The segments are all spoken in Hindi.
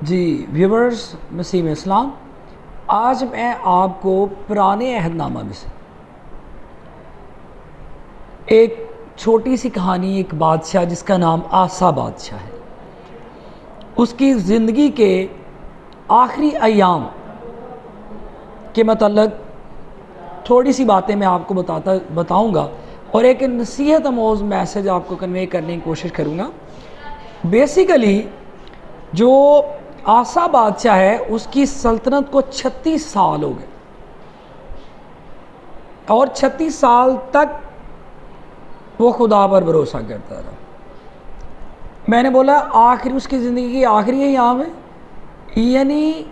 जी व्यूवर्स, मसीह में इस्लाम। आज मैं आपको पुराने अहदनामा में से एक छोटी सी कहानी, एक बादशाह जिसका नाम आसा बादशाह है, उसकी ज़िंदगी के आखिरी अयाम के मतलब थोड़ी सी बातें मैं आपको बताऊंगा और एक नसीहत अमोज़ मैसेज आपको कन्वे करने की कोशिश करूंगा। बेसिकली जो आसा बादशाह है उसकी सल्तनत को 36 साल हो गए और 36 साल तक वो खुदा पर भरोसा करता रहा। मैंने बोला आखिरी उसकी ज़िंदगी की आखिरी अयाम है, यानी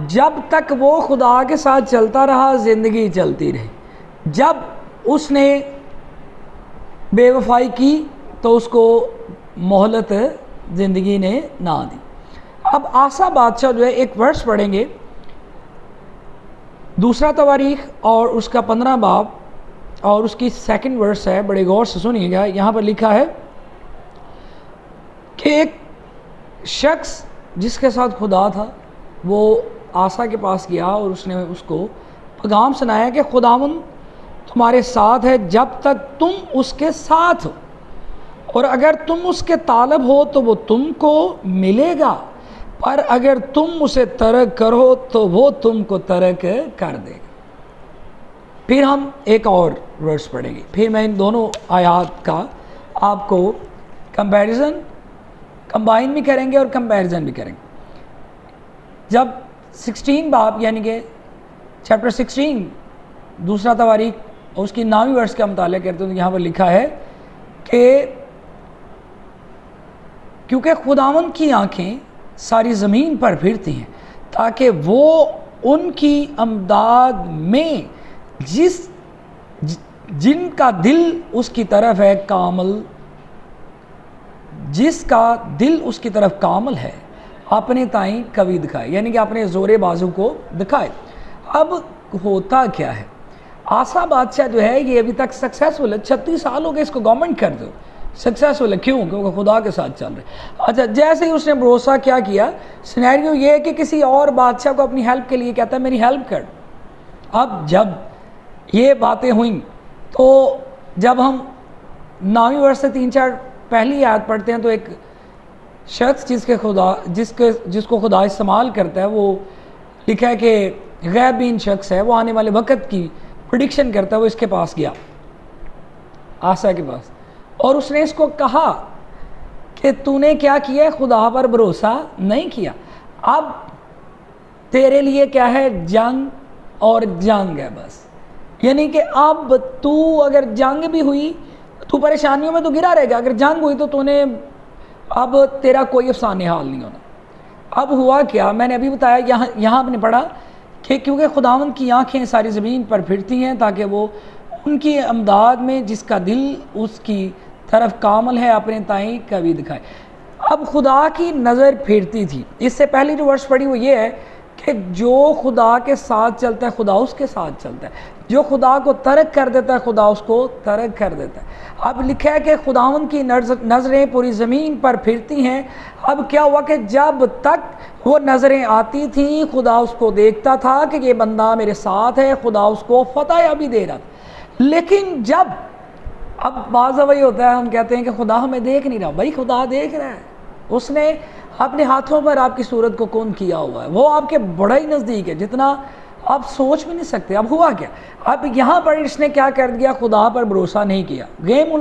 जब तक वो खुदा के साथ चलता रहा ज़िंदगी चलती रही। जब उसने बेवफाई की तो उसको मोहलत ज़िंदगी ने ना दी। अब आसा बादशाह जो है, एक वर्ष पढ़ेंगे, दूसरा तवारीख और उसका 15 बाब और उसकी सेकंड वर्स है, बड़े गौर से सुनिएगा। यहाँ पर लिखा है कि एक शख्स जिसके साथ खुदा था वो आसा के पास गया और उसने उसको पैगाम सुनाया कि खुदावन तुम्हारे साथ है जब तक तुम उसके साथ हो, और अगर तुम उसके तालब हो तो वो तुमको मिलेगा, पर अगर तुम उसे तर्क करो तो वो तुमको तर्क कर देगा। फिर हम एक और वर्स पढ़ेंगे, फिर मैं इन दोनों आयात का आपको कंबाइन भी करेंगे और कंपैरिजन भी करेंगे। जब 16 बाब यानी कि चैप्टर 16 दूसरा तवारीख और उसकी 9वीं वर्स का मुताला करते हैं तो यहाँ पर लिखा है कि क्योंकि खुदावन की आंखें सारी ज़मीन पर फिरती हैं ताकि वो उनकी अमदाद में जिनका दिल उसकी तरफ है कामल, जिसका दिल उसकी तरफ कामल है अपने ताई कवि दिखाए, यानी कि अपने जोरे बाजू को दिखाए। अब होता क्या है, आसा बादशाह जो है ये अभी तक सक्सेसफुल है, 36 साल हो गए इसको गवर्नमेंट कर दो, सक्सेसफुल है। क्यों? क्योंकि खुदा के साथ चल रहे। अच्छा, जैसे ही उसने भरोसा क्या किया, सिनेरियो ये है कि किसी और बादशाह को अपनी हेल्प के लिए कहता है मेरी हेल्प कर। अब जब ये बातें हुई तो जब हम 9वीं वर्ष से 3-4 पहली आयत पढ़ते हैं तो एक शख्स जिसको खुदा इस्तेमाल करता है, वो लिखा है कि गैबीन शख्स है, वो आने वाले वक़्त की प्रेडिक्शन करता है। वो इसके पास गया, आसा के पास, और उसने इसको कहा कि तूने क्या किया, खुदा पर भरोसा नहीं किया। अब तेरे लिए क्या है, जंग और जंग है बस। यानी कि अब तू अगर जंग भी हुई तू परेशानियों में तो गिरा रहेगा, अगर जंग हुई तो तूने अब तेरा कोई अफसाने हाल नहीं होना। अब हुआ क्या, मैंने अभी बताया, यहाँ आपने पढ़ा कि क्योंकि खुदावंद की आंखें सारी ज़मीन पर फिरती हैं ताकि वो उनकी अमदाद में जिसका दिल उसकी तरफ कामल है अपने ताई कवि दिखाए। अब खुदा की नज़र फिरती थी। इससे पहली जो वर्ष पढ़ी वो ये है कि जो खुदा के साथ चलता है खुदा उसके साथ चलता है, जो खुदा को तर्क कर देता है खुदा उसको तर्क कर देता है। अब लिखा है कि खुदावन की नज़रें पूरी ज़मीन पर फिरती हैं। अब क्या हुआ कि जब तक वो नज़रें आती थीं खुदा उसको देखता था कि ये बंदा मेरे साथ है, खुदा उसको फतह भी दे रहा था। लेकिन जब अब बाज़ वही होता है, हम कहते हैं कि खुदा हमें देख नहीं रहा, भाई खुदा देख रहा है, उसने अपने हाथों पर आपकी सूरत को कौन किया हुआ है, वो आपके बड़ा ही नज़दीक है जितना आप सोच भी नहीं सकते। अब हुआ क्या, अब यहाँ पर इसने क्या कर दिया, खुदा पर भरोसा नहीं किया, गेम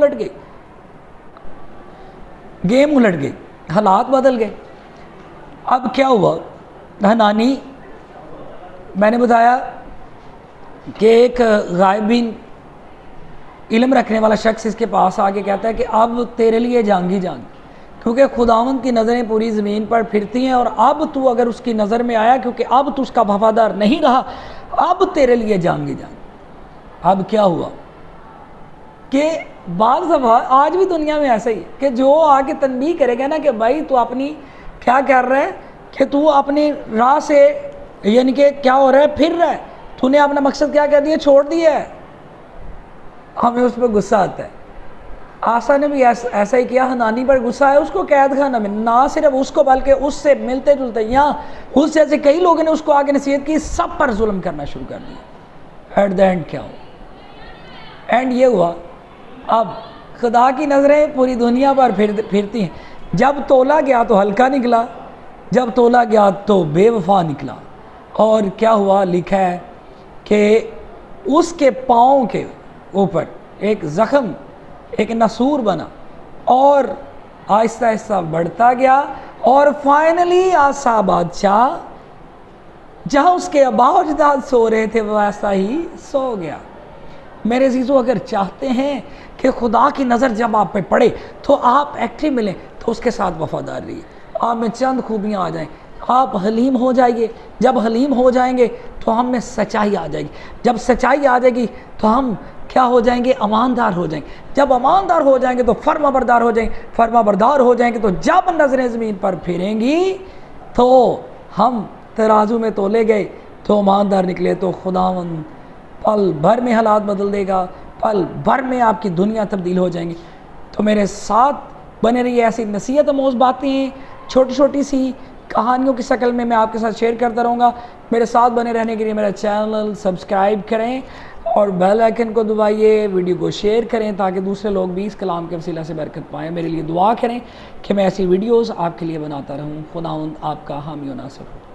उलट गई, हालात बदल गए। अब क्या हुआ, हनानी मैंने बताया कि एक गायबीन इल्म रखने वाला शख्स इसके पास आके कहता है कि अब तेरे लिए जंग ही जंग, क्योंकि खुदावंद की नज़रें पूरी ज़मीन पर फिरती हैं और अब तू अगर उसकी नज़र में आया, क्योंकि अब तू उसका वफादार नहीं रहा, अब तेरे लिए जंग ही जंग। अब क्या हुआ कि बाज़ दफ़ा आज भी दुनिया में ऐसा ही है कि जो आके तनबीह करेगा ना कि भाई तू अपनी क्या कर रहा है, कि तू अपनी राह से यानी कि क्या हो रहा है, फिर रहा है, तूने अपना मकसद क्या कर दिया, छोड़ दिया है, हमें उस पर गुस्सा आता है। आसा ने भी ऐसा ही किया। हनानी पर गुस्सा है, उसको कैद खाना में, ना सिर्फ उसको बल्कि उससे मिलते जुलते यहाँ उस जैसे कई लोगों ने उसको आगे नसीहत की, सब पर जुल्म करना शुरू कर दिया। एट द एंड क्या हुआ? एंड ये हुआ, अब खुदा की नज़रें पूरी दुनिया पर फिरती हैं। जब तोला गया तो हल्का निकला, जब तोला गया तो बेवफा निकला। और क्या हुआ, लिखा है कि उसके पाँव के ऊपर एक ज़ख़म, एक नसूर बना और आहिस्ता आहिस्ता बढ़ता गया और फाइनली आसा बादशाह जहाँ उसके आबा और अजदाद सो रहे थे वो ऐसा ही सो गया। मेरे अजीज़ों, अगर चाहते हैं कि खुदा की नज़र जब आप पे पड़े तो आप एक्टिव मिलें, तो उसके साथ वफादार रहिए। आप में चंद खूबियाँ आ जाएं, आप हलीम हो जाइए। जब हलीम हो जाएंगे तो हम में सच्चाई आ जाएगी। जब सच्चाई आ जाएगी तो हम क्या हो जाएंगे? ईमानदार हो जाएंगे। जब ईमानदार हो जाएंगे तो फर्माबरदार हो जाएंगे। फर्माबरदार हो जाएंगे तो जब नज़रें ज़मीन पर फिरेंगी तो हम तराजू में तोले गए तो ईमानदार निकले तो खुदावंद पल भर में हालात बदल देगा, पल भर में आपकी दुनिया तब्दील हो जाएंगी। तो मेरे साथ बने रहिए। ऐसी नसीहत आमोज़ बातें छोटी छोटी सी कहानियों की शक्ल में मैं आपके साथ शेयर करता रहूँगा। मेरे साथ बने रहने के लिए मेरा चैनल सब्सक्राइब करें और बेल आइकन को दबाइए, वीडियो को शेयर करें ताकि दूसरे लोग भी इस कलाम के वसीला से बरकत पाएँ। मेरे लिए दुआ करें कि मैं ऐसी वीडियोज़ आपके लिए बनाता रहूँ। खुदावंद आपका हामी व नासिर हो।